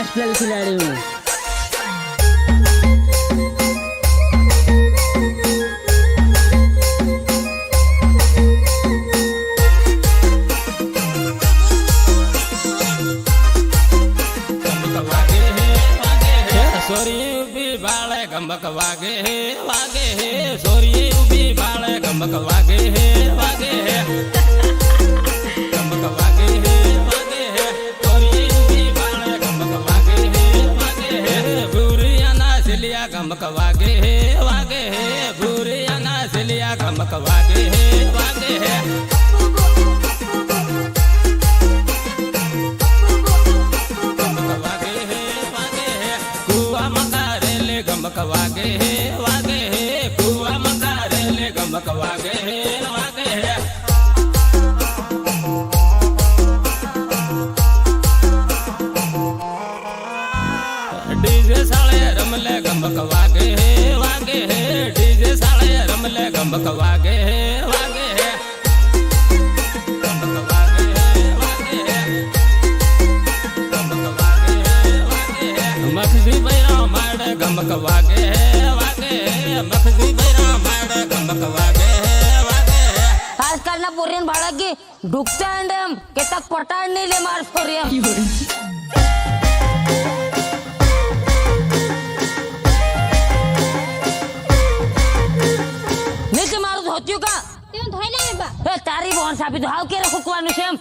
National खिलाड़ी हूँ। गमक वागे है वागे है सोरिये उबी बाले गमक वागे है वागे है गमक वागे है वागे है सोरिये उबी बाले गमक वागे है वागे है बुरिया ना सिलिया गमक वागे है वागे है बुरिया ना सिलिया गमक वागे है वागे है गमक वागे है वागे है कुआ मकारे ले गमक वागे है वागे है डीजे साले रमले गमक वागे है वागे है डीजे साले रमले गमक वागे है वागे है गमक वागे है वागे है गमक वागे है वागे है मखजी बैरा माड़े गमक वागे है वागे है मखजी बैरा माड़े गमक वागे है वागे है आजकल ना पोरियन भाड़ा की डुकता अंडम के तक पटाड़ नहीं ले मार पोरियन नीचे मारो तो होतियो का क्यों धोई नहीं बा ए तारी बोन साबी तो हाउ के रखो कुआनु सेम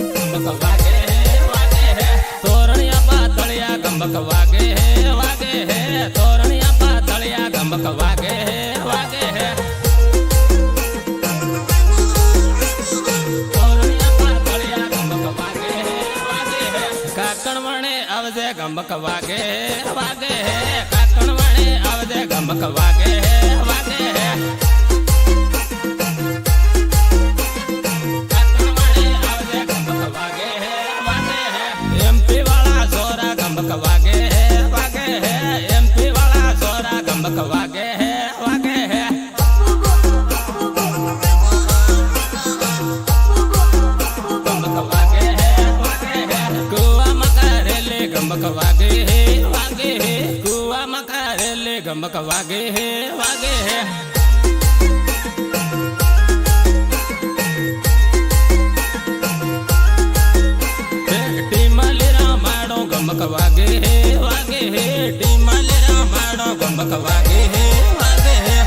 गमक वागे है वागे है तोरणिया पातलिया गमक वागे है वागे है तोरणिया पातलिया गमक वागे है वागे है काकण वणे आवजे गमक वागे है वागे है काकण वणे आवजे गमक वागे है वागे है काकण वणे आवजे गमक वागे है वागे है एमपी वाला सोरा गमक वागे है वागे है एमपी वाला सोरा गमक वागे है वागे है गमक वागे है वागे है कुआ मकारेले गमक वागे है वागे है कुआ मकारेले गमक वागे है वागे है गमक वागे है वागे है टीमले रामाणो गमक वागे है वागे है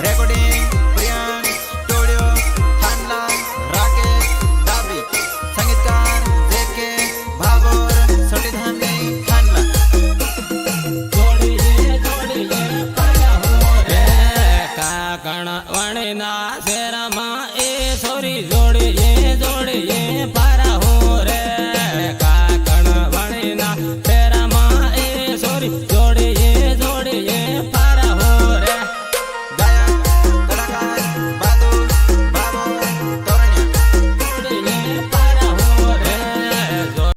रेकॉर्डिंग प्रियांक स्टूडियो थानला राकेश दाबी संगीतकार जेके भागोर सोटी धामनी थानला काकण वणे ना शेरा माँ ए सोरी जोड़ी ये पारा हो रे काकण वणे ना शेरा माँ ए सोरी जोड़ी ये